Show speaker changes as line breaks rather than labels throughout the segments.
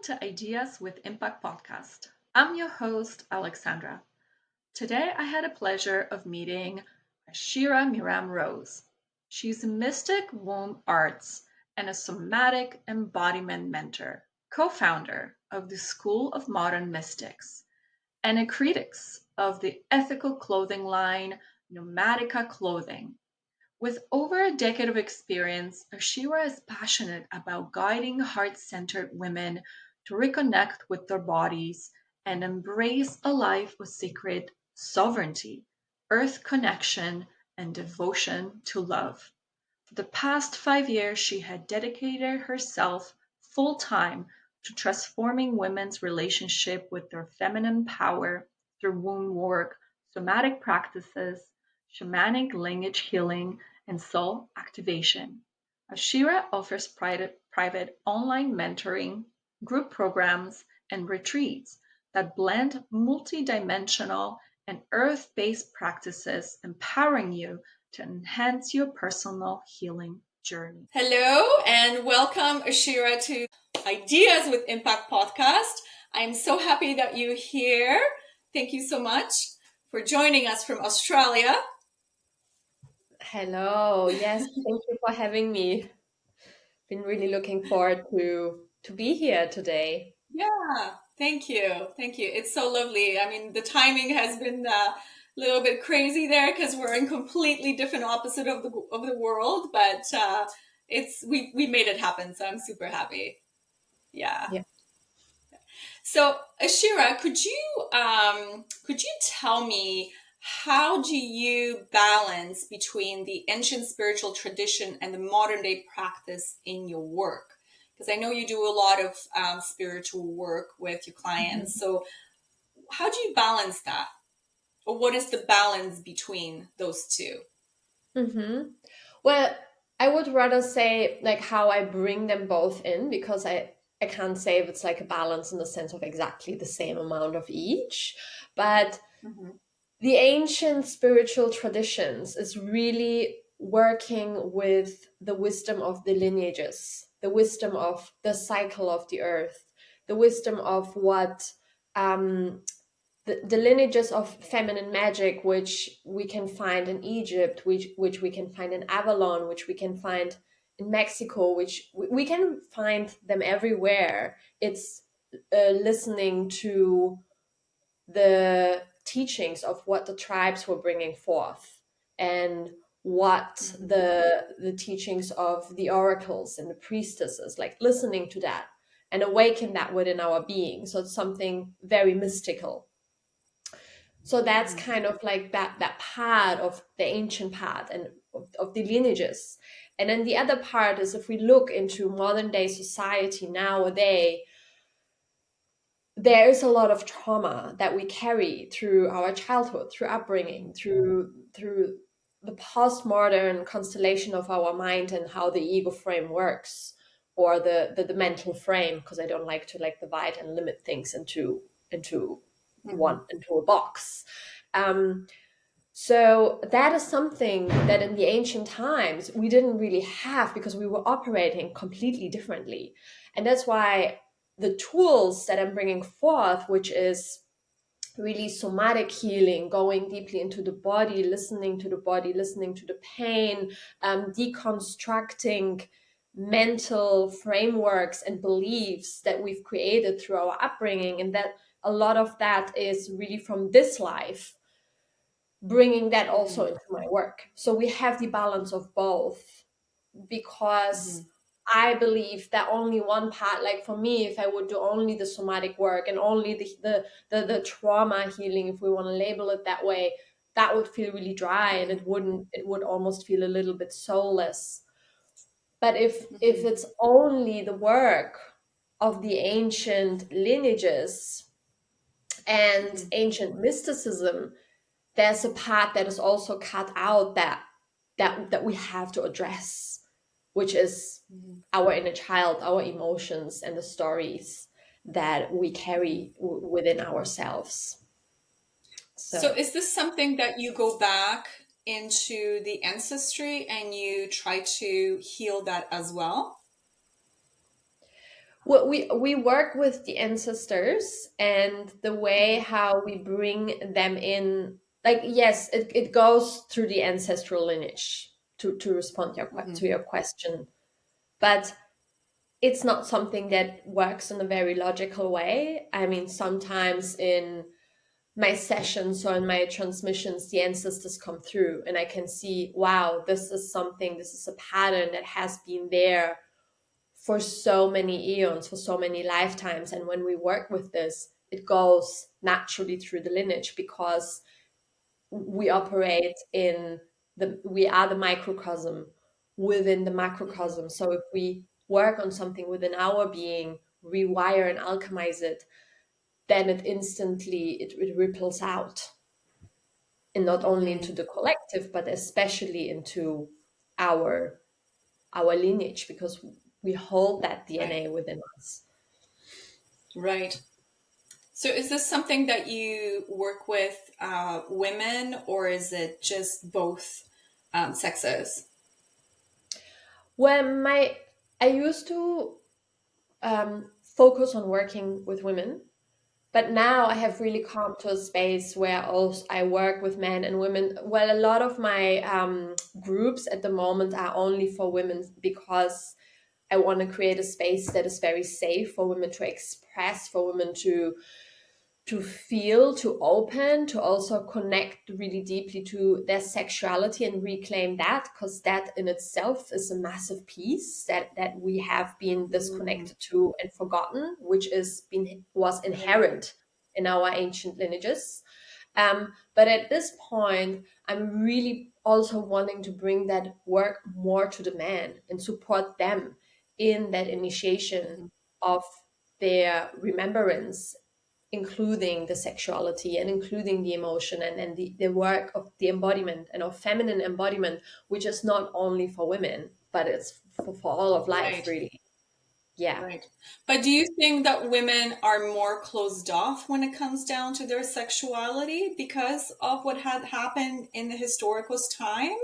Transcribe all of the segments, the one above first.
to Ideas with Impact podcast. I'm your host, Alexandra. Today I had the pleasure of meeting Ashira Miram Rose. She's a mystic womb arts and a somatic embodiment mentor, co-founder of the School of Modern Mystics, and a critic of the ethical clothing line Nomatica Clothing. With over a decade of experience, Ashira is passionate about guiding heart-centered women to reconnect with their bodies and embrace a life of sacred sovereignty, earth connection, and devotion to love. For the past 5 years, she had dedicated herself full time to transforming women's relationship with their feminine power through womb work, somatic practices, shamanic lineage healing, and soul activation. Ashira offers private online mentoring, group programs, and retreats that blend multidimensional and earth based practices, empowering you to enhance your personal healing journey.
Hello and welcome, Ashira, to Ideas with Impact podcast. I'm so happy that you're here. Thank you so much for joining us from Australia.
Hello. Yes, thank you for having me. Been really looking forward to be here today.
Yeah, thank you. Thank you. It's so lovely. I mean, the timing has been a little bit crazy there because we're in completely different opposite of the world, but we made it happen, so I'm super happy. Yeah.
Yeah.
So, Ashira, could you tell me how do you balance between the ancient spiritual tradition and the modern day practice in your work? Because I know you do a lot of spiritual work with your clients. So, how do you balance that, or what is the balance between those two?
Mm-hmm. Well, I would rather say like how I bring them both in because I can't say if it's like a balance in the sense of exactly the same amount of each, but
Mm-hmm.
the ancient spiritual traditions is really working with the wisdom of the lineages, the wisdom of the cycle of the earth, the wisdom of what the lineages of feminine magic, which we can find in Egypt, which we can find in Avalon, which we can find in Mexico, which we can find them everywhere. It's listening to the teachings of what the tribes were bringing forth and what the teachings of the oracles and the priestesses, like listening to that and awaken that within our being. So it's something very mystical. So that's kind of like that part of the ancient part and of the lineages. And then the other part is if we look into modern day society nowadays, there is a lot of trauma that we carry through our childhood, through upbringing, through the postmodern constellation of our mind and how the ego frame works, or the mental frame, because I don't like to like divide and limit things into a box. So that is something that in the ancient times we didn't really have because we were operating completely differently. And that's why the tools that I'm bringing forth, which is really somatic healing, going deeply into the body, listening to the pain, deconstructing mental frameworks and beliefs that we've created through our upbringing, and that a lot of that is really from this life, bringing that also into my work. So we have the balance of both, because I believe that only one part, like for me, if I would do only the somatic work and only the trauma healing, if we want to label it that way, that would feel really dry, and it would almost feel a little bit soulless. But if it's only the work of the ancient lineages and ancient mysticism, there's a part that is also cut out that we have to address, which is our inner child, our emotions, and the stories that we carry within ourselves.
So is this something that you go back into the ancestry and you try to heal that as well?
Well, we work with the ancestors, and the way how we bring them in, like, yes, it goes through the ancestral lineage to respond to your question, but it's not something that works in a very logical way. I mean, sometimes in my sessions or in my transmissions, the ancestors come through and I can see, wow, this is a pattern that has been there for so many eons, for so many lifetimes. And when we work with this, it goes naturally through the lineage because we operate we are the microcosm within the macrocosm. So if we work on something within our being, rewire and alchemize it, then it ripples out, and not only into the collective, but especially into our our lineage, because we hold that
Right.
DNA within us.
Right. So is this something that you work with women, or is it just both sexes?
When I used to focus on working with women, but now I have really come to a space where also I work with men and women. Well, a lot of my groups at the moment are only for women because I want to create a space that is very safe for women to express, for women to feel, to open, to also connect really deeply to their sexuality and reclaim that, because that in itself is a massive piece that we have been disconnected to and forgotten, which was inherent in our ancient lineages. But at this point, I'm really also wanting to bring that work more to the men and support them in that initiation of their remembrance, including the sexuality and including the emotion, and the work of the embodiment and of feminine embodiment, which is not only for women, but it's for all of life,
Right.
really. Yeah.
Right. But do you think that women are more closed off when it comes down to their sexuality because of what had happened in the historical time?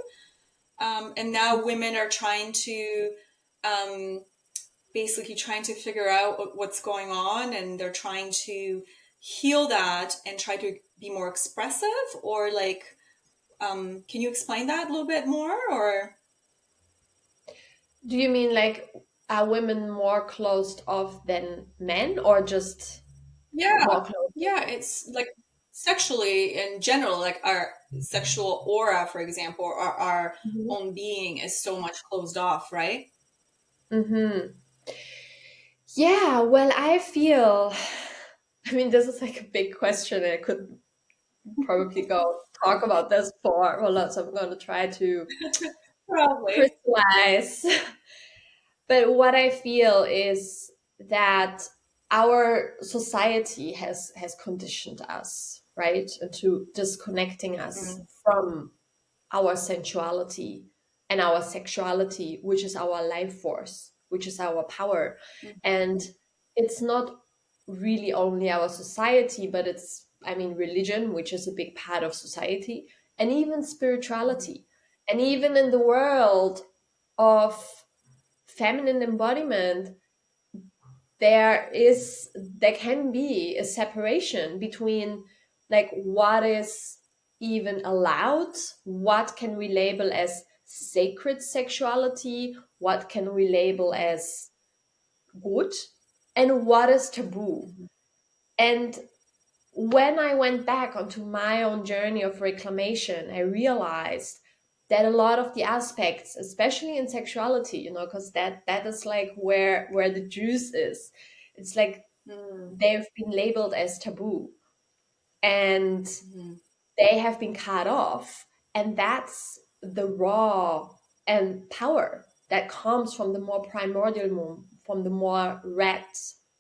And now women are trying to um, basically trying to figure out what's going on, and they're trying to heal that and try to be more expressive, or like, can you explain that a little bit more? Or
Do you mean like, are women more closed off than men, or just
yeah,
more closed?
yeah, it's like sexually in general, like our sexual aura, for example, or our own being is so much closed off, right?
Mm-hmm. Yeah, well, I feel, I mean, this is like a big question. I could probably go talk about this for a lot, so I'm going to try to
Probably.
crystallize. But what I feel is that our society has conditioned us, right, into disconnecting us
Mm,
from our sensuality and our sexuality, which is our life force, which is our power. And it's not really only our society, but it's, I mean, religion, which is a big part of society, and even spirituality. And even in the world of feminine embodiment, there can be a separation between, like, what is even allowed, what can we label as sacred sexuality, what can we label as good, and what is taboo. And when I went back onto my own journey of reclamation, I realized that a lot of the aspects, especially in sexuality, because that is like where the juice is. It's like
mm,
they've been labeled as taboo, and
mm,
they have been cut off, and that's the raw and power that comes from the more primordial moon, from the more red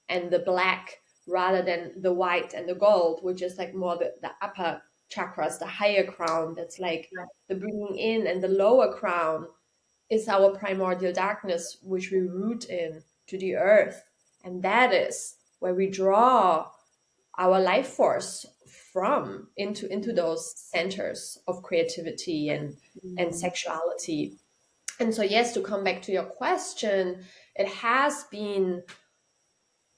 and the black, rather than the white and the gold, which is like more the upper chakras, the higher crown, that's like
yeah.
the bringing in, and the lower crown is our primordial darkness, which we root in to the earth. And that is where we draw our life force from, into those centers of creativity and
Mm,
sexuality. And so, yes, to come back to your question, it has been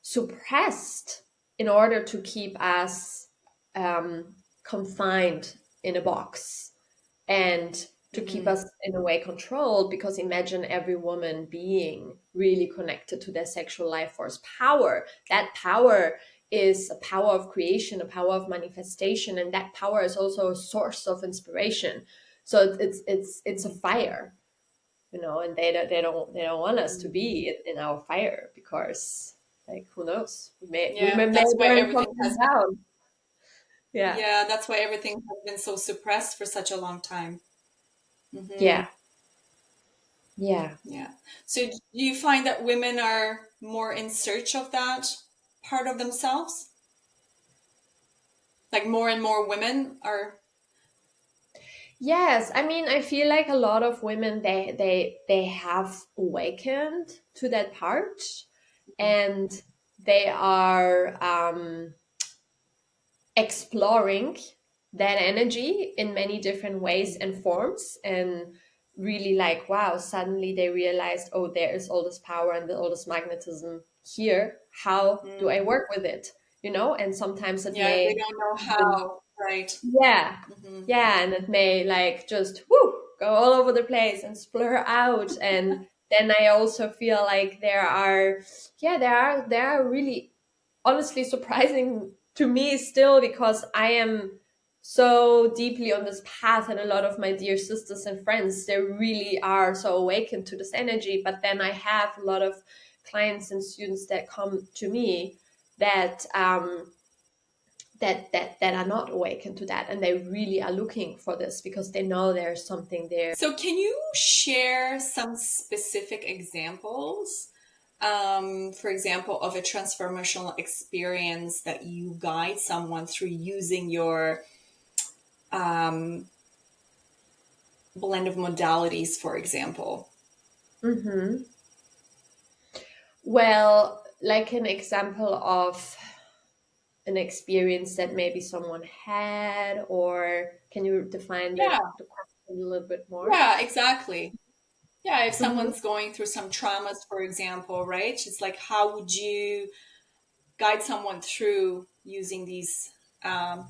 suppressed in order to keep us confined in a box and to keep us in a way controlled. Because imagine every woman being really connected to their sexual life force power. That power is a power of creation, a power of manifestation, and that power is also a source of inspiration. So it's a fire, and they don't want us to be in our fire, because, like, who knows, we may
That's why
burn
everything
something
has
down. Yeah.
yeah, that's why everything has been so suppressed for such a long time.
Yeah. Yeah.
Yeah. So do you find that women are more in search of that part of themselves? Like more and more women are.
Yes, I mean, I feel like a lot of women, they have awakened to that part, and they are exploring that energy in many different ways and forms, and really, like, wow, suddenly they realized, oh, there is all this power and all this magnetism here. How do I work with it? And sometimes it
Yeah, they
may
don't know
even,
how, right?
yeah, yeah, and it may, like, just go all over the place and splur out. And then I also feel like there are really, honestly, surprising to me still, because I am so deeply on this path, and a lot of my dear sisters and friends, they really are so awakened to this energy. But then I have a lot of clients and students that come to me that that are not awakened to that, and they really are looking for this, because they know there's something there.
So can you share some specific examples, for example, of a transformational experience that you guide someone through using your um, blend of modalities, for example?
Mm-hmm. Well, like an example of an experience that maybe someone had, or can you define
Yeah,
the question a little bit more?
yeah, exactly. Yeah, if
Mm-hmm.
someone's going through some traumas, for example, right? It's like, how would you guide someone through using these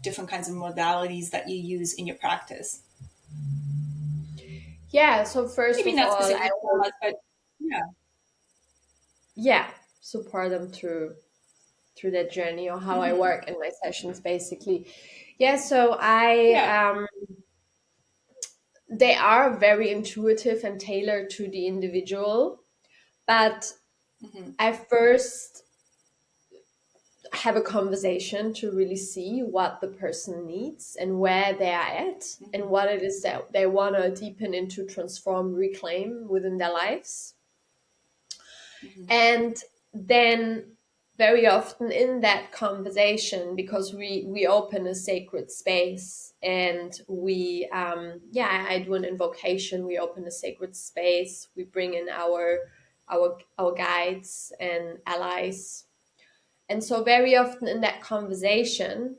different kinds of modalities that you use in your practice?
Yeah, so first
Maybe
of
not
all, I
specifically
will,
traumas, but yeah.
yeah, support them through that journey, or how I
Hmm.
work in my sessions, basically. Yeah, so I
Yeah.
they are very intuitive and tailored to the individual, but
Hmm.
I first have a conversation to really see what the person needs and where they are at, and what it is that they want to deepen into, transform, reclaim within their lives.
Hmm.
And then, very often in that conversation, because we open a sacred space, and I do an invocation, we open a sacred space, we bring in our guides and allies. And so very often in that conversation,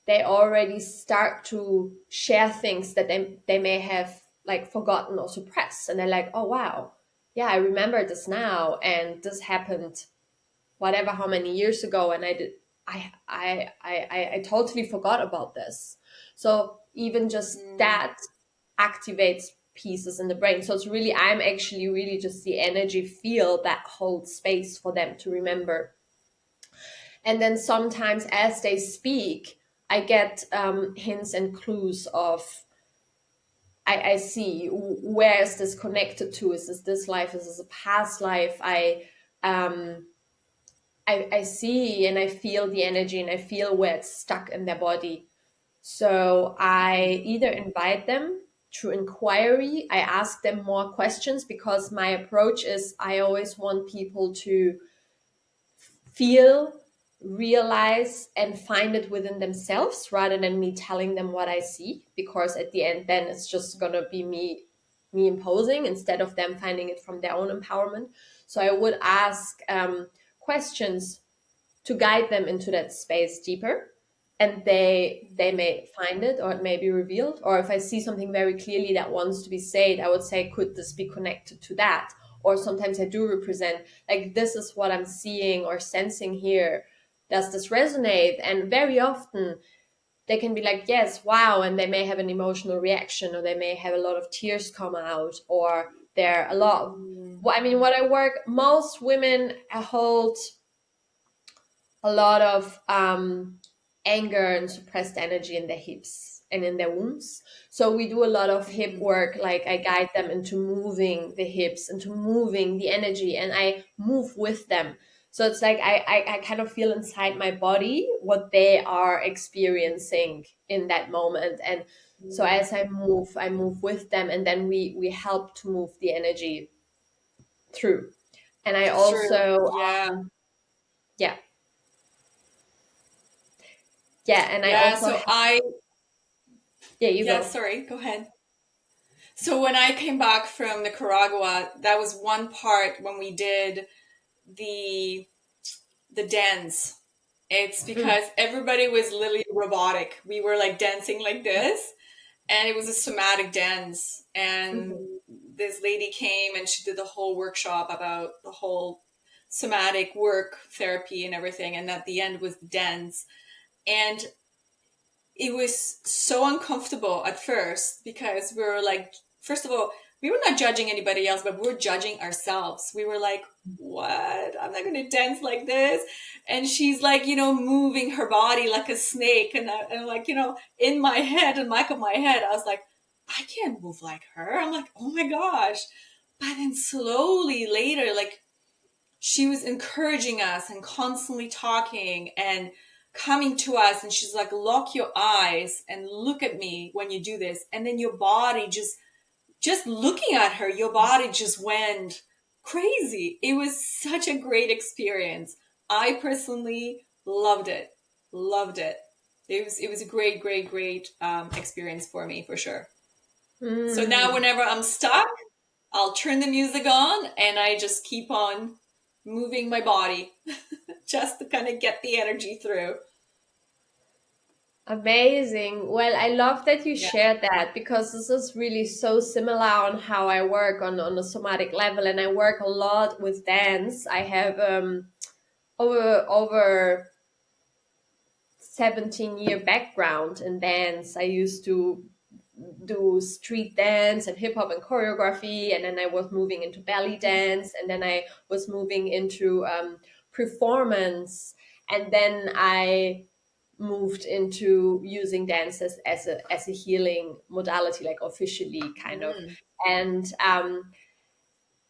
they already start to share things that they may have, like, forgotten or suppressed. And they're like, oh wow, yeah, I remember this now, and this happened whatever how many years ago, and I totally forgot about this. So even just that activates pieces in the brain. So it's really, I'm actually really just the energy field that holds space for them to remember. And then sometimes as they speak, I get hints and clues of, I see, where is this connected to? Is this life? Is this a past life? Um, I see and I feel the energy, and I feel where it's stuck in their body. So I either invite them through inquiry, I ask them more questions, because my approach is, I always want people to feel, realize, and find it within themselves, rather than me telling them what I see, because at the end then it's just gonna be me imposing, instead of them finding it from their own empowerment. So I would ask questions to guide them into that space deeper, and they may find it, or it may be revealed. Or if I see something very clearly that wants to be said, I would say, could this be connected to that? or sometimes I do represent, like, this is what I'm seeing or sensing here. Does this resonate? And very often they can be like, yes, wow, and they may have an emotional reaction, or they may have a lot of tears come out, or they're a lot. I mean, what I work, most women hold a lot of anger and suppressed energy in their hips and in their wombs. So we do a lot of hip work. Like, I guide them into moving the hips, into moving the energy, and I move with them. So it's like I kind of feel inside my body what they are experiencing in that moment. And so as I move with them, and then we help to move the energy through. And I
True.
also,
Yeah.
yeah, yeah, and I
Yeah.
also
So
have,
I,
yeah, you
yeah,
go.
sorry, go ahead. So when I came back from Nicaragua, that was one part when we did the the dance. It's
Mm,
because everybody was literally robotic. We were like dancing like this, and it was a somatic dance. And
mhm.
this lady came and she did the whole workshop about the whole somatic work therapy and everything. And at the end was the dance. And it was so uncomfortable at first because we were like, first of all, we were not judging anybody else, but we were judging ourselves. We were like, what? I'm not going to dance like this. And she's like, moving her body like a snake. And like, in my head, in the back of my head, I was like, I can't move like her. I'm like, oh my gosh. But then slowly later, like, she was encouraging us and constantly talking and coming to us, and she's like, lock your eyes and look at me when you do this. And then your body just looking at her, your body just went crazy. It was such a great experience. I personally loved it. It was a great experience for me, for sure. So now
Mm.
whenever I'm stuck, I'll turn the music on and I just keep on moving my body just to kind of get the energy through.
Amazing. Well, I love that you
Yeah.
shared that, because this is really so similar on how I work on a somatic level, and I work a lot with dance. I have over 17-year background in dance. I used to do street dance and hip hop and choreography, and then I was moving into belly dance, and then I was moving into performance, and then I moved into using dance as a healing modality, like officially, kind of.
Mm.
And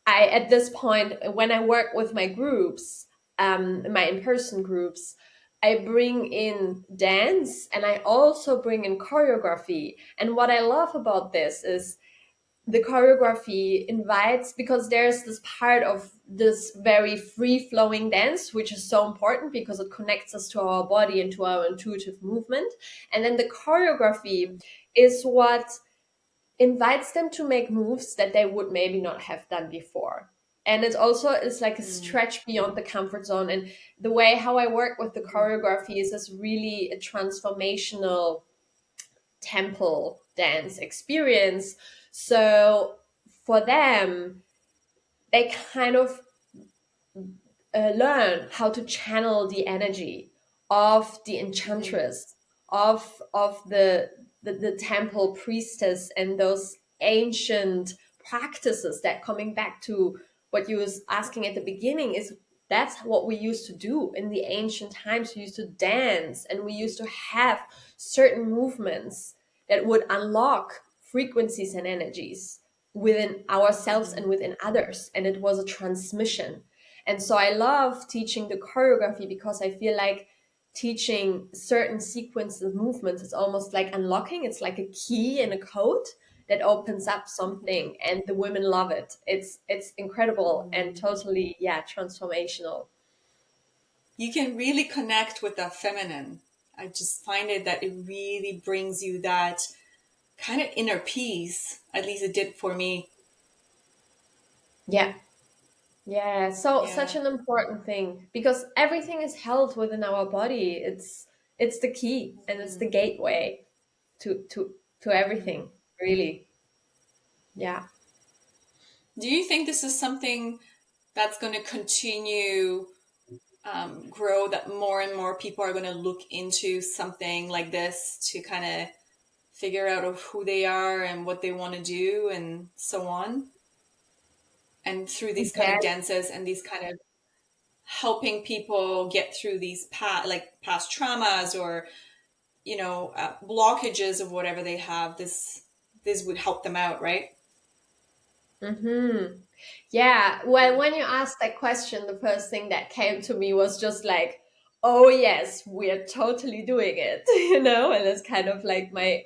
I, at this point, when I work with my groups, my in-person groups, I bring in dance, and I also bring in choreography. And what I love about this is the choreography invites, because there's this part of this very free flowing dance, which is so important because it connects us to our body and to our intuitive movement. And then the choreography is what invites them to make moves that they would maybe not have done before. And it also is like a
Mm.
stretch beyond the comfort zone. And the way how I work with the choreography is really a transformational temple dance experience. So for them, they kind of learn how to channel the energy of the
Mhm.
enchantress, of the temple priestess, and those ancient practices that, coming back to what you was asking at the beginning, is that's what we used to do in the ancient times. We used to dance, and we used to have certain movements that would unlock frequencies and energies within ourselves and within others, and it was a transmission. And so I love teaching the choreography, because I feel like teaching certain sequences of movements is almost like unlocking. It's like a key and a code that opens up something, and the women love it. It's incredible and totally, yeah, transformational.
You can really connect with the feminine. I just find it that it really brings you that kind of inner peace. At least it did for me.
Yeah. Yeah, so such
Yeah.
an important thing, because everything is held within our body. It's the key, and it's the gateway to everything, really. Yeah.
Do you think this is something that's going to continue grow, that more and more people are going to look into something like this to kind of figure out of who they are and what they want to do and so on? And through these kind of
Yes.
dances and these kind of helping people get through these past traumas or blockages of whatever they have, this would help them out, right?
Mm-hmm. Yeah. Well, when you asked that question, the first thing that came to me was just like, oh yes, we're totally doing it, and it's kind of like my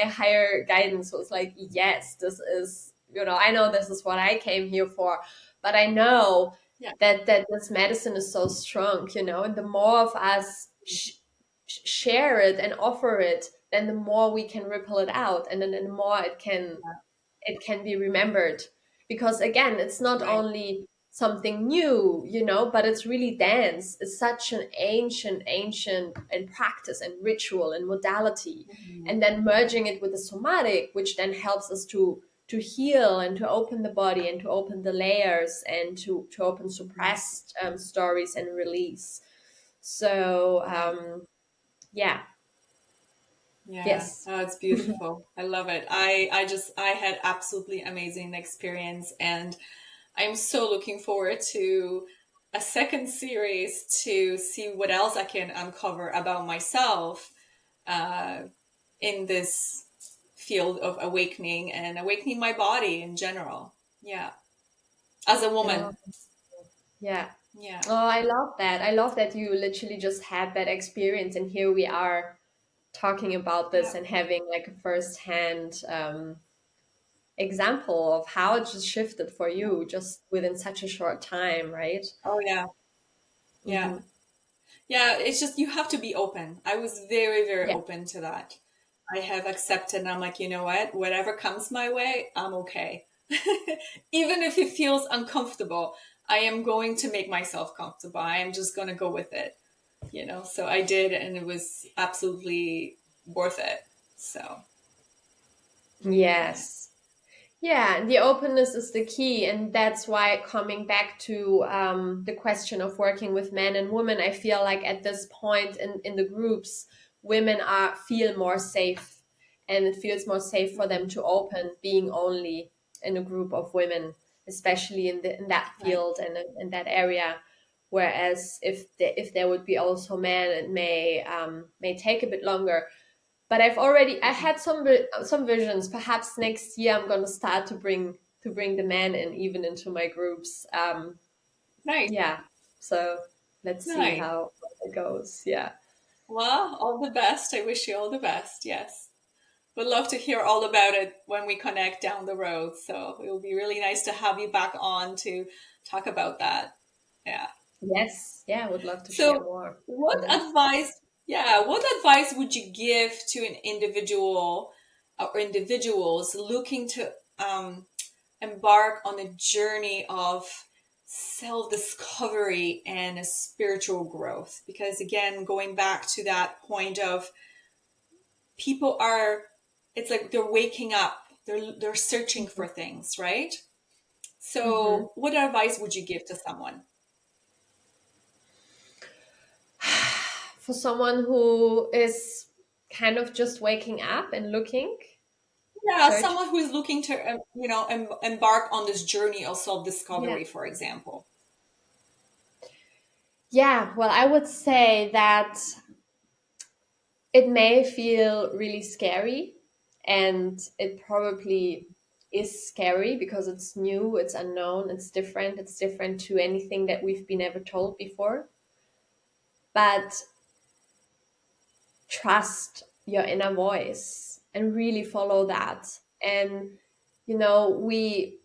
higher guidance was like, yes, this is, I know this is what I came here for, but I know
Yeah.
that this medicine is so strong, and the more of us share it and offer it, then the more we can ripple it out, and then the more it can be remembered, because again, it's not
Right.
only something new, but it's really dance. It's such an ancient and practice and ritual and modality,
Mhm.
and then merging it with the somatic, which then helps us to heal and to open the body and to open the layers and to open suppressed stories and release. So
Right.
yeah.
Yeah,
Yes.
oh, it's beautiful. I love it. I had absolutely amazing experience, and I'm so looking forward to a second series to see what else I can uncover about myself uh, in this field of awakening and awakening my body in general. Yeah, as a
Oh,
woman.
yeah.
Yeah,
Oh, I love that. I love that you literally just had that experience, and here we are talking about this
yeah.
and having like a first-hand example of how it just shifted for you just within such a short time, right?
Oh yeah, yeah,
Mm-hmm.
yeah. It's just you have to be open. I was very, very
Yeah.
open to that. I have accepted, and I'm like, you know what? Whatever comes my way, I'm okay. Even if it feels uncomfortable, I am going to make myself comfortable. I am just going to go with it. So I did, and it was absolutely worth it. So, yeah.
Yes. Yeah, and the openness is the key, and that's why coming back to the question of working with men and women, I feel like at this point in the groups, women feel more safe, and it feels more safe for them
Mhm.
to open being only in a group of women, especially in that
Right.
field and in that area. Whereas if there would be also men, it may take a bit longer, but I
Mhm.
had some visions. Perhaps next year I'm going to start to bring the men in even into my groups.
Nice.
Yeah. So let's see
Nice.
how it goes. Yeah.
Well, all the best. I wish you all the best. Yes. Would love to hear all about it when we connect down the road. So it will be really nice to have you back on to talk about that. Yeah.
Yes. Yeah. I would love to share
So,
more
what
on this.
advice, yeah, what advice would you give to an individual or individuals looking to embark on a journey of self discovery and a spiritual growth? Because, again, going back to that point of people are, it's like they're waking up, they're searching for things, right?
Hmm.
So, what advice would you give to someone?
For someone who is kind of just waking up and looking,
Yeah,
search.
someone who is looking to, embark on this journey of
Yeah.
self-discovery, for example.
Yeah. Well, I would say that it may feel really scary, and it probably is scary because it's new, it's unknown, it's different to anything that we've been ever told before. But trust your inner voice and really follow that. And we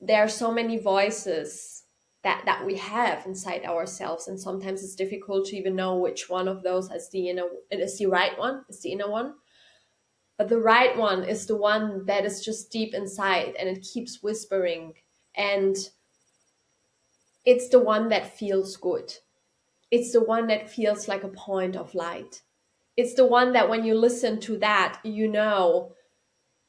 there are so many voices that we have inside ourselves, and sometimes it's difficult to even know which one of those is the right one, is the inner one. But the right one is the one that is just deep inside and it keeps whispering. And it's the one that feels good. It's the one that feels like a point of light. It's the one that when you listen to that,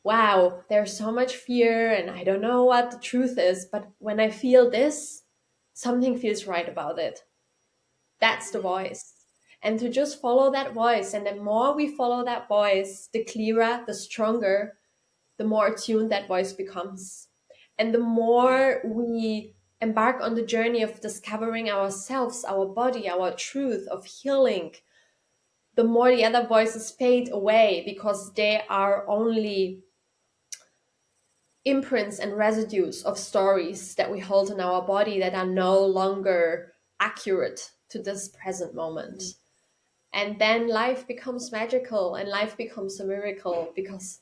wow, there's so much fear and I don't know what the truth is, but when I feel this, something feels right about it. That's the voice. And to just follow that voice. And the more we follow that voice, the clearer, the stronger, the more attuned that voice becomes. And the more we embark on the journey of discovering ourselves, our body, our truth, of healing, the more the other voices fade away because they are only imprints and residues of stories that we hold in our body that are no longer accurate to this present moment. And then life becomes magical and life becomes a miracle because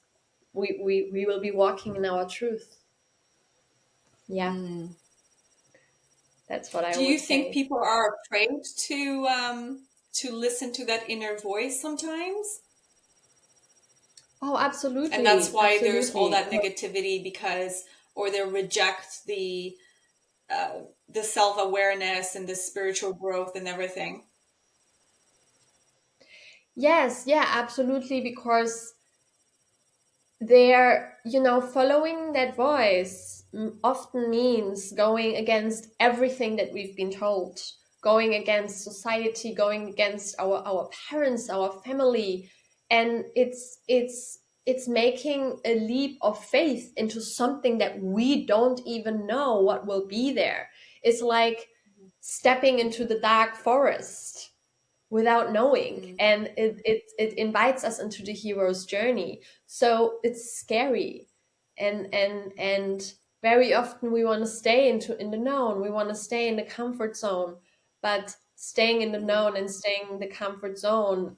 we will be walking in our truth. Yeah. That's what I
Do you
would
think
say.
people are afraid to listen to that inner voice sometimes?
Oh,
And that's
absolutely.
why there's all
Absolutely.
that negativity or they reject the self-awareness and the spiritual growth and everything.
Yes, yeah, absolutely. Because they're, following that voice often means going against everything that we've been told, going against society, going against our parents, our family. And it's making a leap of faith into something that we don't even know what will be there. It's like stepping into the dark forest without knowing, and it invites us into the hero's journey. So it's scary, and very often we want to stay in the known, we want to stay in the comfort zone, but staying in the known and staying in the comfort zone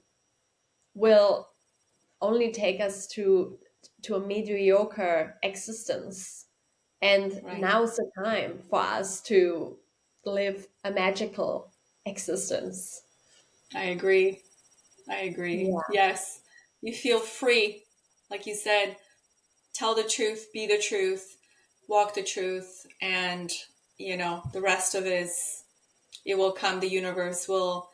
will only take us to a mediocre existence. And
Right.
now's the time for us to live a magical existence.
I agree.
Yeah.
Yes. You feel free. Like you said, tell the truth, be the truth, walk the truth, and the rest of it will come. The universe will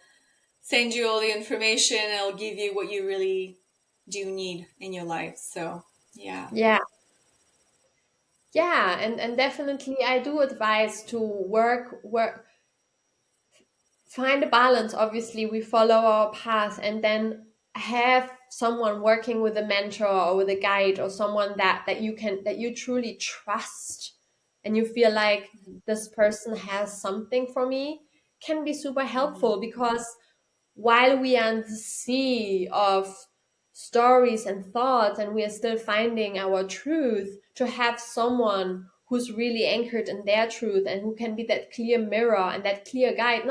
send you all the information. It'll give you what you really do need in your life. So yeah.
Yeah. Yeah, and definitely I do advise to work find a balance. Obviously, we follow our path and then have someone working with a mentor or with a guide or someone that you truly trust, and you feel like this person has something for me, can be super helpful. Because while we are in the sea of stories and thoughts and we are still finding our truth, to have someone who's really anchored in their truth and who can be that clear mirror and that clear guide,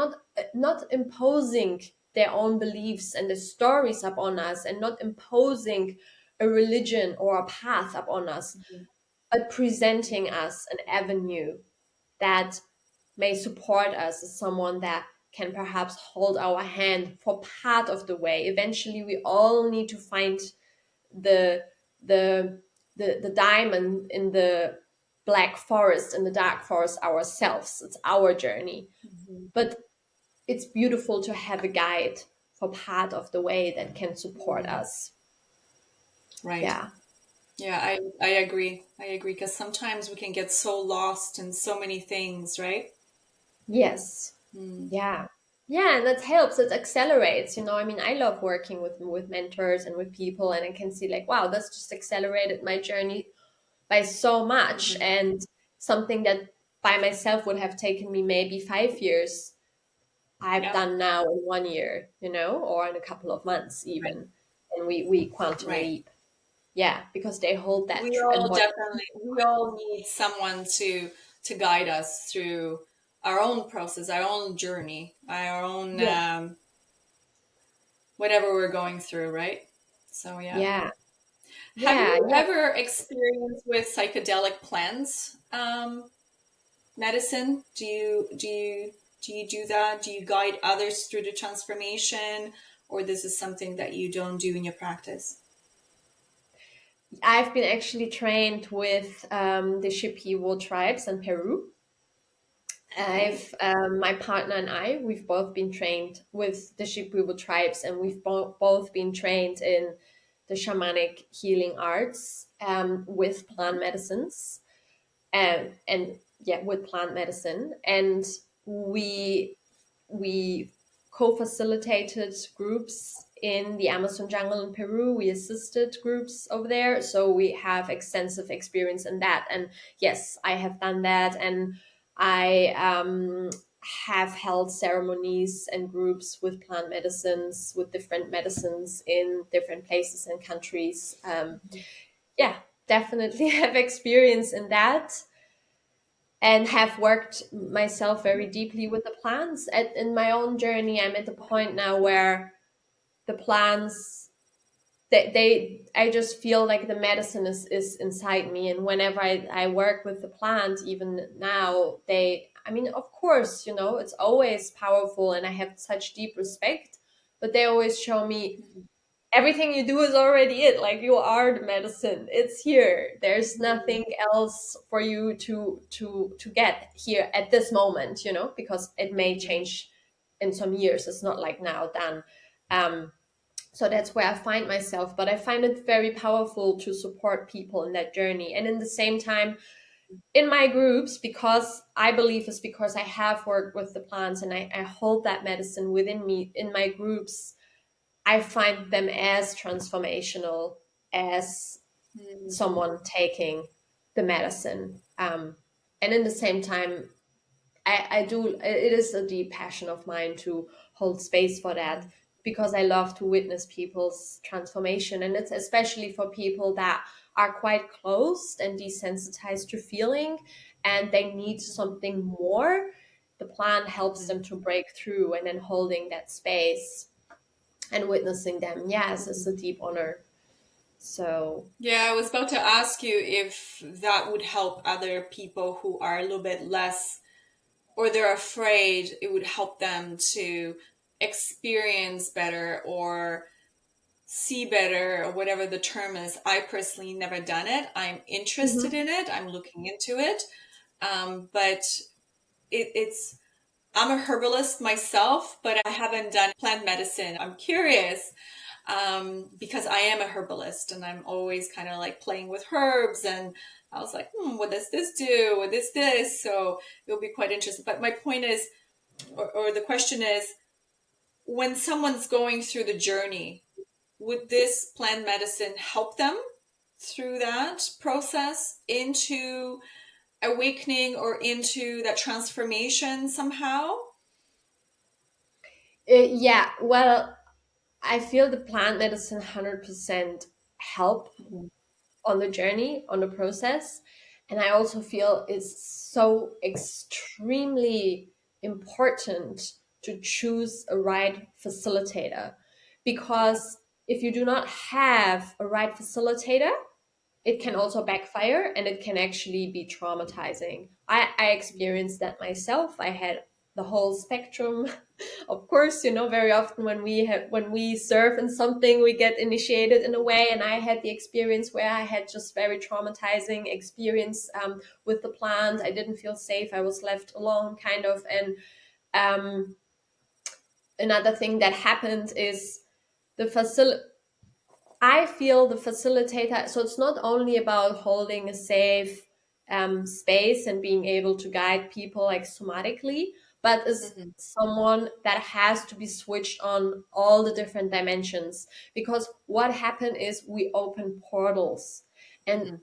not imposing their own beliefs and the stories upon us, and not imposing a religion or a path upon us, but presenting us an avenue that may support us, as someone that can perhaps hold our hand for part of the way. Eventually, we all need to find the the the diamond in the black forest, in the dark forest ourselves. It's our journey, but it's beautiful to have a guide for part of the way that can support us.
Right.
Yeah.
Yeah, I agree. I agree because sometimes we can get so lost in so many things, right?
Yes. Yeah. Yeah, and that helps. It accelerates. I mean, I love working with mentors and with people, and I can see like, wow, that's just accelerated my journey by so much. And something that by myself would have taken me maybe 5 years, I've
Yeah.
done now in 1 year, or in a couple of months
Right.
even. And we quantum
Right.
leap. Yeah, because they hold that
We all need someone to guide us through our own process, our own journey, our own
yeah,
whatever we're going through, right? So yeah.
yeah,
Have
yeah,
you
yeah.
ever experienced with psychedelic plants medicine? Do you do that? Do you guide others through the transformation, or this is something that you don't do in your practice?
I've been actually trained with the Shipibo tribes in Peru.
Okay.
My partner and we've both been trained with the Shipibo tribes, and we've both been trained in the shamanic healing arts. with plant medicines, and yeah, with plant medicine. And we co-facilitated groups in the Amazon jungle in Peru. We assisted groups over there, so we have extensive experience in that. And yes, I have done that, and I have held ceremonies and groups with plant medicines, with different medicines in different places and countries. Yeah, definitely have experience in that, and have worked myself very deeply with the plants. In my own journey, I'm at the point now where the plants, I just feel like the medicine is inside me. And whenever I work with the plant, even now, I mean, of course, it's always powerful and I have such deep respect, but they always show me everything you do is already it. Like, you are the medicine, it's here, there's nothing else for you to get here at this moment, because it may change in some years. It's not like now done. So that's where I find myself, but I find it very powerful to support people in that journey. And in the same time, in my groups, because I believe it's because I have worked with the plants and I hold that medicine within me. In my groups, I find them as transformational as someone taking the medicine. And in the same time, I do, it is a deep passion of mine to hold space for that, because I love to witness people's transformation. And it's especially for people that are quite closed and desensitized to feeling, and they need something more. The plant helps them to break through, and then holding that space and witnessing them, yes, it's a deep honor. So
Yeah, I was about to ask you if that would help other people who are a little bit less, or they're afraid, it would help them to experience better or see better, or whatever the term is. I personally never done it. I'm interested in it. I'm looking into it. But it's, I'm a herbalist myself, but I haven't done plant medicine. I'm curious, because I am a herbalist and I'm always kind of like playing with herbs. And I was like, what does this do? What is this? So it'll be quite interesting. But my point is, or the question is, when someone's going through the journey, would this plant medicine help them through that process into awakening or into that transformation somehow?
yeah, well, I feel the plant medicine 100% help on the journey, on the process. And I also feel it's so extremely important to choose a right facilitator, because if you do not have a right facilitator, it can also backfire and it can actually be traumatizing. I experienced that myself. I had the whole spectrum. Of course, very often when we serve in something, we get initiated in a way. And I had the experience where I had just very traumatizing experience with the plant. I didn't feel safe. I was left alone, kind of. And another thing that happened is the facility. I feel the facilitator, so it's not only about holding a safe space and being able to guide people like somatically, but is someone that has to be switched on all the different dimensions. Because what happened is we open portals, and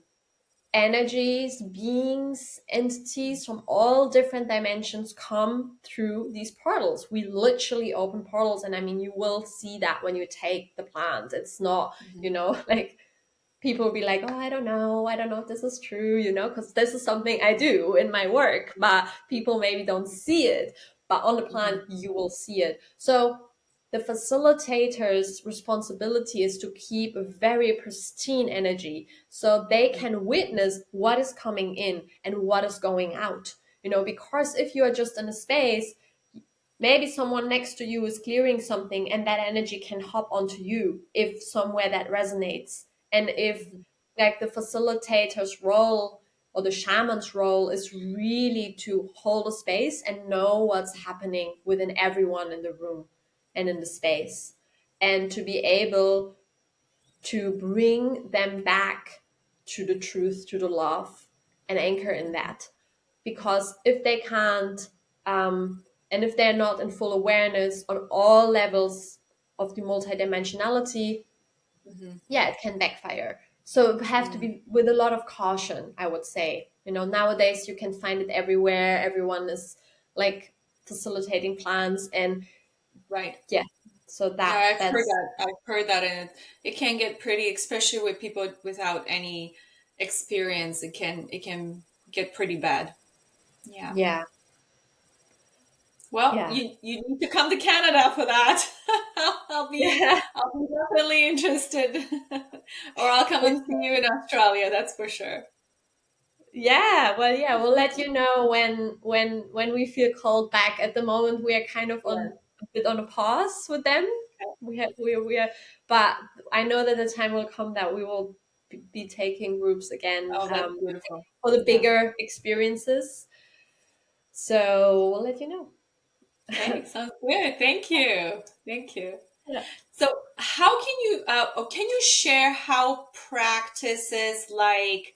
energies, beings, entities from all different dimensions come through these portals. We literally open portals. And I mean, you will see that when you take the plant. It's not, like, people will be like, oh, I don't know if this is true, because this is something I do in my work, but people maybe don't see it. But on the plant, you will see it. So the facilitator's responsibility is to keep a very pristine energy so they can witness what is coming in and what is going out. Because if you are just in a space, maybe someone next to you is clearing something, and that energy can hop onto you if somewhere that resonates. And if, like, the facilitator's role or the shaman's role is really to hold a space and know what's happening within everyone in the room and in the space, and to be able to bring them back to the truth, to the love, and anchor in that. Because if they can't, and if they're not in full awareness on all levels of the multidimensionality, yeah, it can backfire. So you have to be with a lot of caution, I would say. Nowadays you can find it everywhere. Everyone is like facilitating plans, and
Right.
yeah, so
Yeah,
that's
I've heard that, and it can get pretty, especially with people without any experience. It can get pretty bad. Yeah.
yeah,
Well,
yeah.
you need to come to Canada for that. I'll be
Yeah.
I'll be definitely interested, or I'll come and see you in Australia. That's for sure.
Yeah, well, yeah, we'll let you know when we feel called back. At the moment, we are kind of
Yeah.
on a bit on a pause with them. We are, but I know that the time will come that we will be taking groups again,
Oh, that's beautiful.
for the
Yeah.
bigger experiences. So we'll let you know.
Okay, sounds good. Thank you. Thank you.
Yeah.
So, how can you, or can you share how practices like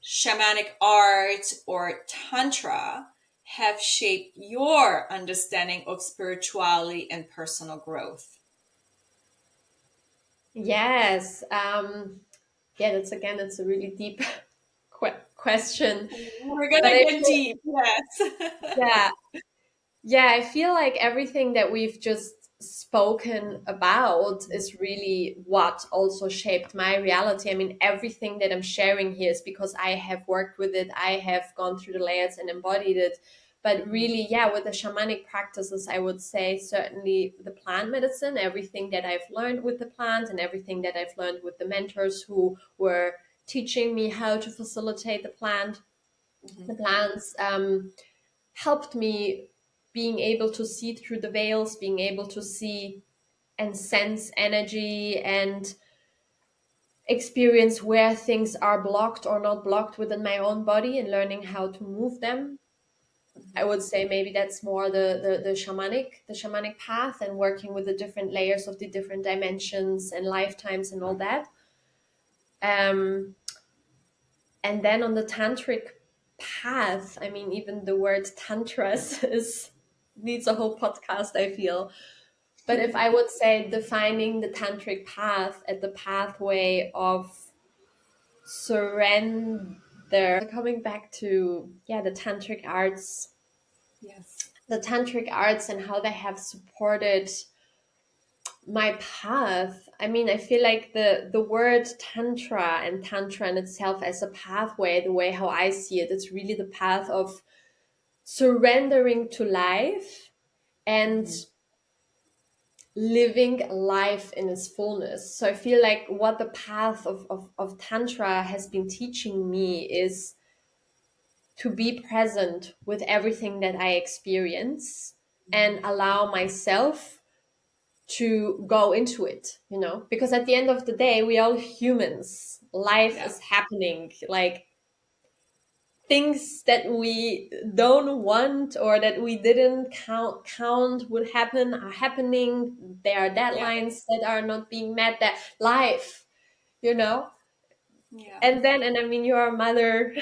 shamanic art or tantra have shaped your understanding of spirituality and personal growth?
Yes. Yeah, it's a really deep question,
We're
but
gonna
I
get
feel,
deep, yes.
yeah. Yeah, I feel like everything that we've just spoken about is really what also shaped my reality. I mean, everything that I'm sharing here is because I have worked with it, I have gone through the layers and embodied it. But really, yeah, with the shamanic practices, I would say certainly the plant medicine, everything that I've learned with the plant and everything that I've learned with the mentors who were teaching me how to facilitate the plants. Helped me being able to see through the veils, being able to see and sense energy and experience where things are blocked or not blocked within my own body and learning how to move them. I would say maybe that's more the shamanic path and working with the different layers of the different dimensions and lifetimes and all that. Um, and then on the tantric path, I mean, even the word tantra is needs a whole podcast, I feel. But if I would say defining the tantric path at the pathway of surrender, coming back to, yeah,
Yes.
the tantric arts and how they have supported my path. I mean, I feel like the word tantra and tantra in itself as a pathway, the way how I see it, it's really the path of surrendering to life and living life in its fullness. So I feel like what the path of Tantra has been teaching me is to be present with everything that I experience and allow myself to go into it, because at the end of the day, we are all humans. Life
Yeah.
is happening. Like, things that we don't want or that we didn't count would happen are happening. There are
Yeah.
deadlines that are not being met. That life, you know.
Yeah.
And I mean, you're a mother.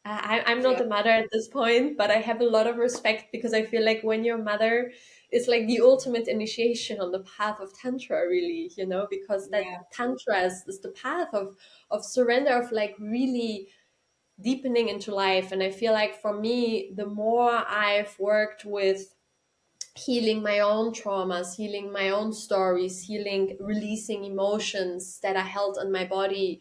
I'm not
Yeah.
a mother at this point, but I have a lot of respect because I feel like when you're a mother, it's like the ultimate initiation on the path of tantra, really, because that
Yeah.
tantra is the path of surrender, of like really deepening into life. And I feel like for me, the more I've worked with healing my own traumas, healing my own stories, releasing emotions that are held in my body,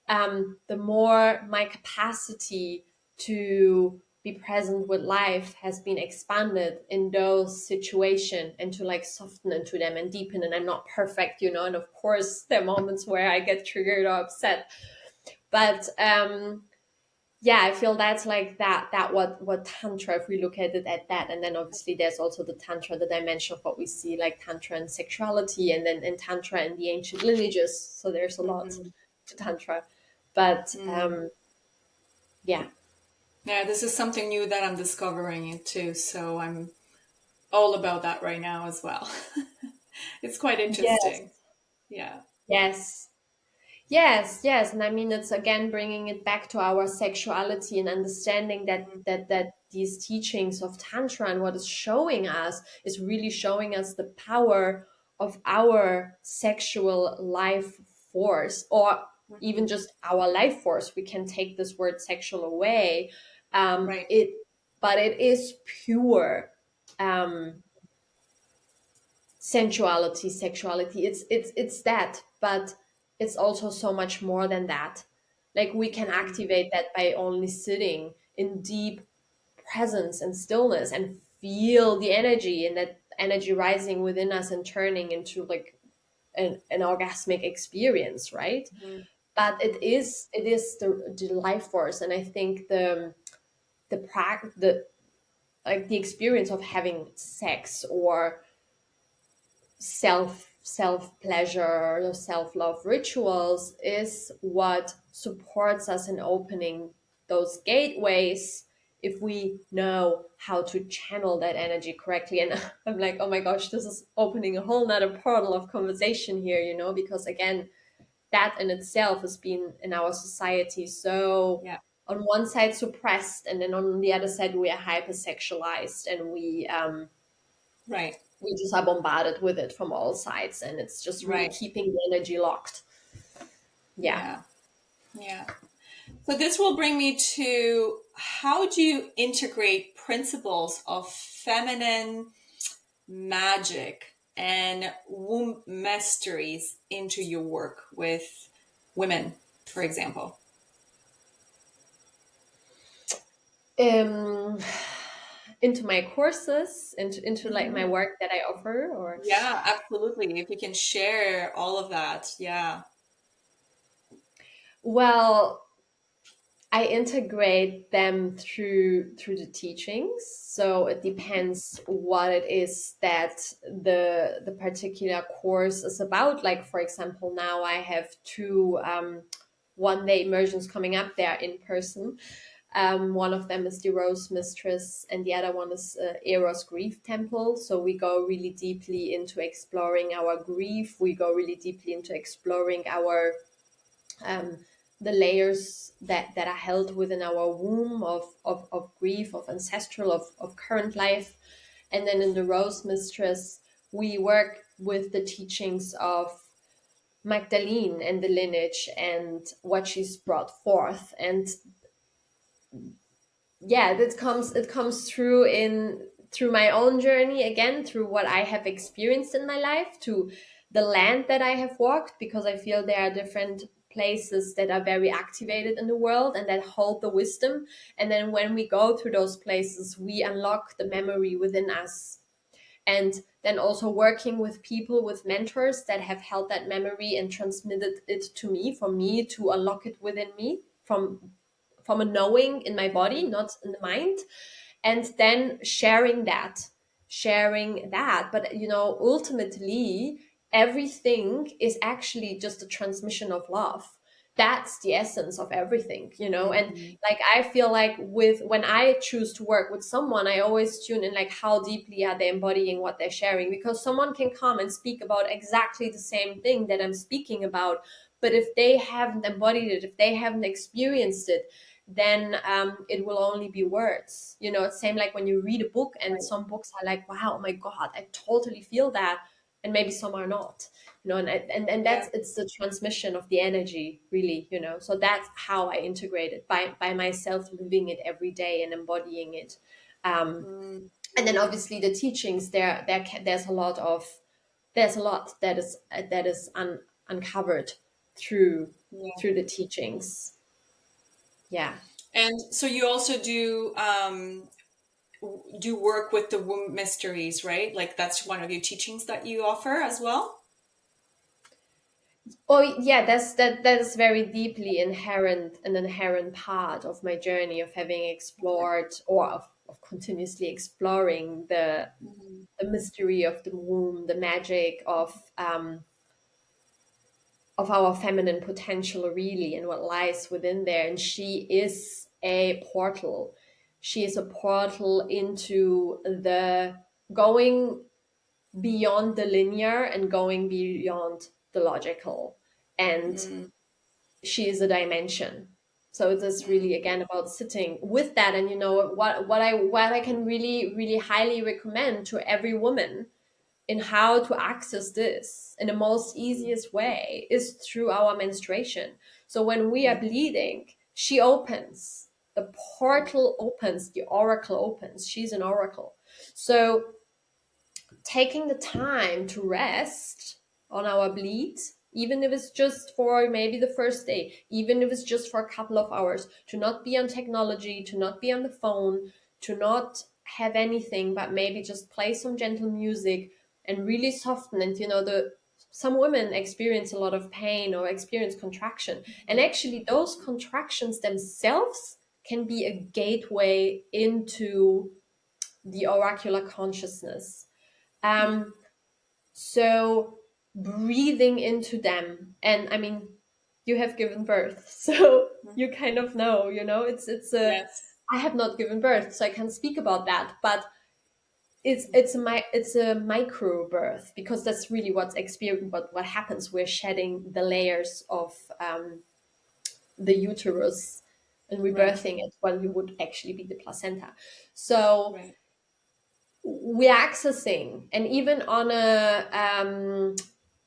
the more my capacity to be present with life has been expanded in those situations, and to like soften into them and deepen. And I'm not perfect, and of course there are moments where I get triggered or upset, but yeah, I feel that's like that what tantra, if we look at it at that. And then obviously there's also the tantra, the dimension of what we see, like tantra and sexuality, and then in tantra and the ancient lineages. So there's a lot to tantra, but yeah.
Yeah, this is something new that I'm discovering it too. So I'm all about that right now as well. It's quite
Yes.
interesting. Yeah.
Yes. Yes, and I mean it's again bringing it back to our sexuality and understanding that these teachings of tantra and what is showing us is really showing us the power of our sexual life force, or even
Mhm.
just our life force. We can take this word sexual away.
Right.
It, but it is pure. Sensuality, sexuality, it's that, but it's also so much more than that. Like we can
Mm.
activate that by only sitting in deep presence and stillness and feel the energy, and that energy rising within us and turning into like an orgasmic experience, right?
Mhm.
But
Mhm.
it is the life force. And I think the like the experience of having sex or self pleasure or self love rituals is what supports us in opening those gateways, if we know how to channel that energy correctly. And I'm like, oh my gosh, this is opening a whole nother portal of conversation here, because again, that in itself has been in our society so
Yeah.
on one side suppressed, and then on the other side we are hypersexualized, and
Right.
we just are bombarded with it from all sides, and it's just really
Right.
keeping the energy locked. Yeah.
Yeah. Yeah. So this will bring me to, how do you integrate principles of feminine magic and womb mysteries into your work with women, for example?
um into my courses, into like my
Mhm.
work that I offer, or
Yeah, absolutely. If you can share all of that. Yeah.
well, I integrate them through the teachings. So it depends what it is that the particular course is about. Like for example, now I have two 1 day immersions coming up. They are in person. One of them is the Rose Mistress, and the other one is Eros Grief Temple. So we go really deeply into exploring our grief. We go really deeply into exploring our um, the layers that are held within our womb of grief, of ancestral, of current life. And then in the Rose Mistress, we work with the teachings of Magdalene and the lineage and what she's brought forth. And yeah, it comes through through my own journey, again through what I have experienced in my life, to the land that I have walked, because I feel there are different places that are very activated in the world and that hold the wisdom. And then when we go through those places, we unlock the memory within us. And then also working with people, with mentors that have held that memory and transmitted it to me, for me to unlock it within me, from a knowing in my body, not in the mind. And then sharing that. But ultimately, everything is actually just a transmission of love. That's the essence of everything. And
Mhm.
like I feel like with when I choose to work with someone, I always tune in like how deeply are they embodying what they're sharing, because someone can come and speak about exactly the same thing that I'm speaking about, but if they haven't embodied it, if they haven't experienced it, then it will only be words. It's same like when you read a book, and
Right.
some books are like, wow, oh my God, I totally feel that. And maybe some are not, and
Yeah.
that's it's the transmission of the energy, really. So that's how I integrate it, by myself living it every day and embodying it.
Mm.
And then obviously the teachings, there's a lot that is uncovered through
Yeah.
through the teachings. Yeah.
And so you also do work with the womb mysteries, right? Like that's one of your teachings that you offer as well.
Oh yeah, that is very deeply an inherent part of my journey of having explored, or of continuously exploring
Mhm.
the mystery of the womb, the magic of our feminine potential, really, and what lies within there. And she is a portal. She is a portal into the going beyond the linear and going beyond the logical. And
Mm.
she is a dimension. So it is really again about sitting with that. And what I can really, really highly recommend to every woman in how to access this in the most easiest way is through our menstruation. So when we are bleeding, she opens, the portal opens, the oracle opens. She's an oracle. So taking the time to rest on our bleed, even if it's just for maybe the first day, even if it's just for a couple of hours, to not be on technology, to not be on the phone, to not have anything, but maybe just play some gentle music and really soften. And the some women experience a lot of pain or experience contraction, and actually those contractions themselves can be a gateway into the oracular consciousness. So breathing into them, and I mean, you have given birth, so you kind of know,
Yes.
I have not given birth, so I can't speak about that, but it's a micro birth, because that's really what's experienced, what happens. We're shedding the layers of the uterus and
Right.
rebirthing it when we would actually be the placenta. So
Right.
we're accessing, and even on a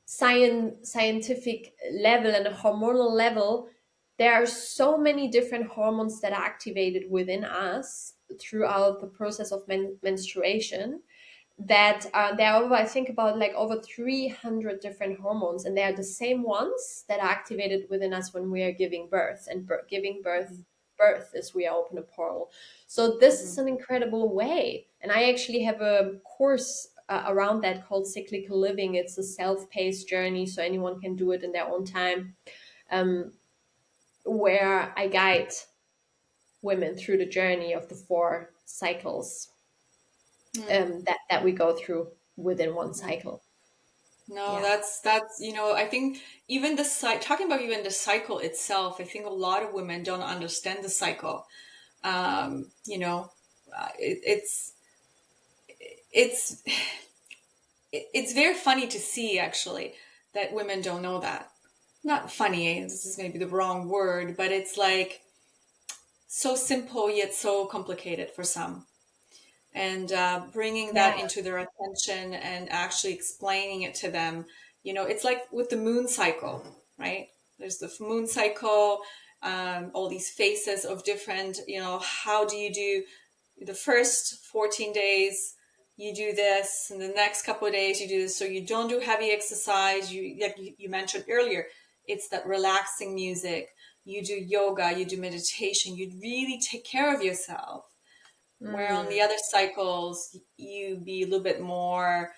scientific level and a hormonal level, there are so many different hormones that are activated within us throughout the process of menstruation, that there are over, I think about like over 300 different hormones, and they are the same ones that are activated within us when we are giving birth. And giving birth is we open a portal. So this is an incredible way, and I actually have a course around that called Cyclical Living. It's a self-paced journey, so anyone can do it in their own time, where I guide women through the journey of the 4 cycles that we go through within one cycle.
No,
Yeah.
that's I think even talking about even the cycle itself, I think a lot of women don't understand the cycle. Um, you know, it's it's it's very funny to see actually that women don't know that. Not funny, this is maybe the wrong word, but it's like so simple yet so complicated for some. And bringing
Yeah.
that into their attention and actually explaining it to them. It's like with the moon cycle, right? There's the moon cycle, all these phases of different, how do you do the first 14 days, you do this, and the next couple of days you do this. So you don't do heavy exercise. Like you mentioned earlier, it's that relaxing music. You do yoga, you do meditation, you really take care of yourself, where on the other cycles you be a little bit more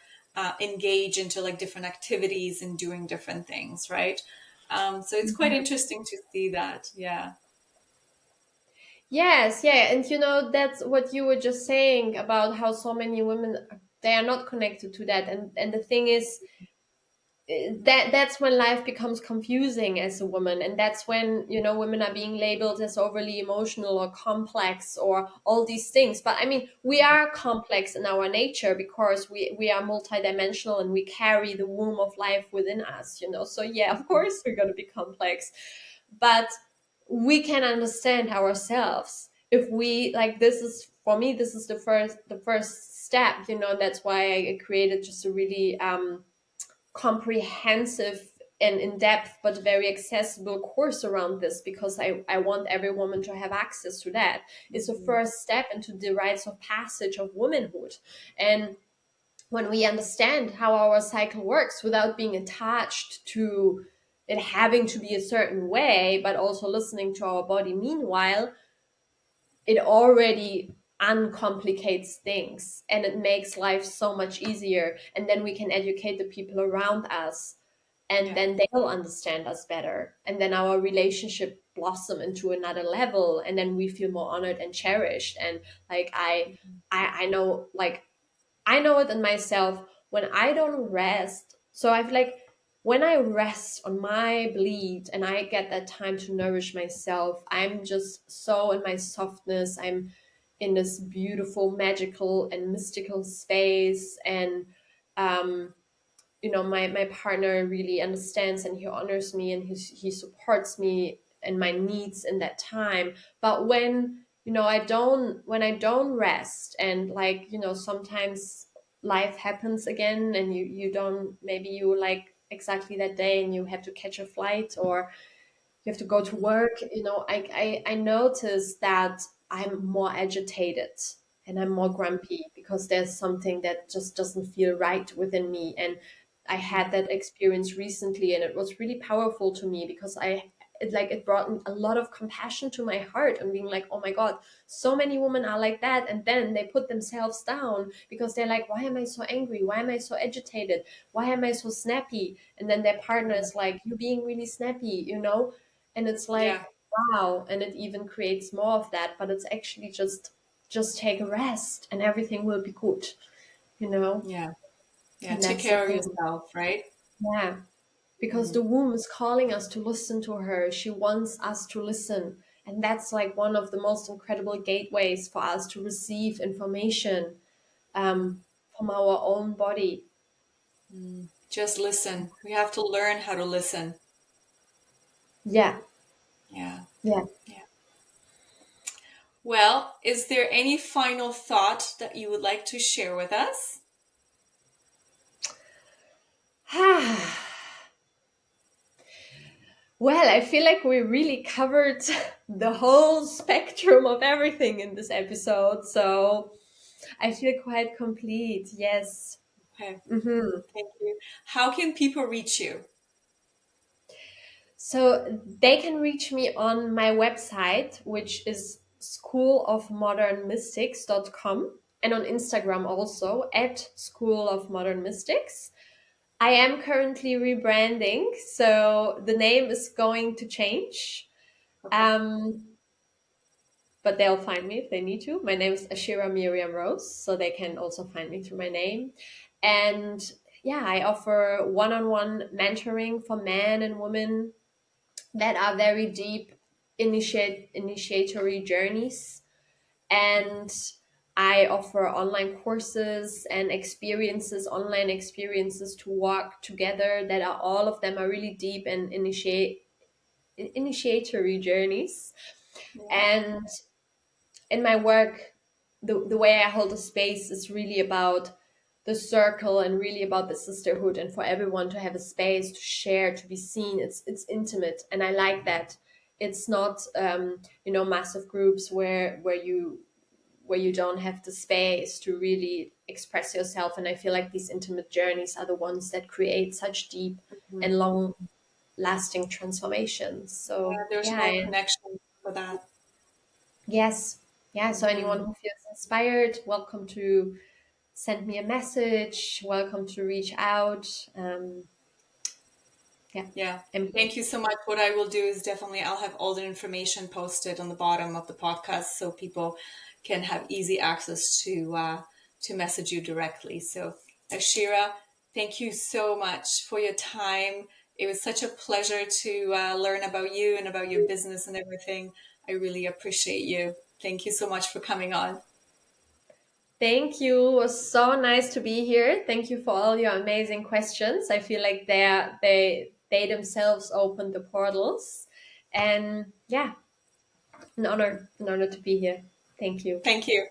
engaged into like different activities and doing different things, right? So it's quite interesting to see that. Yeah.
Yes, yeah, and that's what you were just saying about how so many women, they are not connected to that, and the thing is, that's when life becomes confusing as a woman, and that's when women are being labeled as overly emotional or complex or all these things. But I mean, we are complex in our nature, because we are multidimensional, and we carry the womb of life within us, so yeah, of course we're going to be complex, but we can understand ourselves if we, like, this is for me, this is the first step. That's why I created just a really comprehensive and in-depth but very accessible course around this, because I want every woman to have access to that. It's a first step into the rites of passage of womanhood. And when we understand how our cycle works without being attached to it having to be a certain way, but also listening to our body meanwhile, it already uncomplicates things, and it makes life so much easier. And then we can educate the people around us, and
Yeah.
then they'll understand us better, and then our relationship blossom into another level, and then we feel more honored and cherished. And like I know, like, I know it in myself when I don't rest. So I've like, when I rest on my bleed and I get that time to nourish myself, I'm just so in my softness. I'm in this beautiful, magical, and mystical space. And my partner really understands and he honors me and he supports me and my needs in that time. But when I don't rest, and like sometimes life happens again, and you don't, maybe you like exactly that day and you have to catch a flight or you have to go to work, I notice that I'm more agitated and I'm more grumpy because there's something that just doesn't feel right within me. And I had that experience recently, and it was really powerful to me because it brought a lot of compassion to my heart and being like, oh my God, so many women are like that. And then they put themselves down because they're like, why am I so angry? Why am I so agitated? Why am I so snappy? And then their partner is like, you're being really snappy, and it's like,
Yeah.
wow. And it even creates more of that, but it's actually just take a rest and everything will be good,
Yeah. Yeah.
and
Take
that's the
care of
thing.
yourself, right?
Yeah, because the womb is calling us to listen to her. She wants us to listen, and that's like one of the most incredible gateways for us to receive information from our own body.
Just listen. We have to learn how to listen.
Yeah,
Yeah.
yeah.
Yeah. Well, is there any final thought that you would like to share with us?
Well, I feel like we really covered the whole spectrum of everything in this episode, so I feel quite complete. Yes.
Okay.
hmm
Thank you. How can people reach you?
So they can reach me on my website, which is schoolofmodernmystics.com, and on Instagram also at School of Modern Mystics. I am currently rebranding, so the name is going to change.
Okay.
Um, but they'll find me if they need to. My name is Ashira Miriam Rose, so they can also find me through my name. And yeah, I offer one-on-one mentoring for men and women that are very deep initiatory journeys. And I offer online courses and experiences, online experiences to walk together that are all of them are really deep and initiatory journeys.
Yeah.
And in my work, the way I hold a space is really about the circle and really about the sisterhood, and for everyone to have a space to share, to be seen. It's intimate, and I like that. It's not massive groups where you don't have the space to really express yourself. And I feel like these intimate journeys are the ones that create such deep
Mhm.
and long lasting transformations.
Yeah,
So
there's
yeah,
more connection for that.
yes, yeah. So anyone
Mhm.
who feels inspired, welcome to send me a message. Welcome to reach out. Yeah,
Yeah.
I'm here.
Thank you so much. What I will do is definitely I'll have all the information posted on the bottom of the podcast so people can have easy access to message you directly. So Ashira, thank you so much for your time. It was such a pleasure to learn about you and about your business and everything. I really appreciate you. Thank you so much for coming on.
Thank you. It was so nice to be here. Thank you for all your amazing questions. I feel like they themselves opened the portals, and yeah, an honor to be here. Thank you.
Thank you.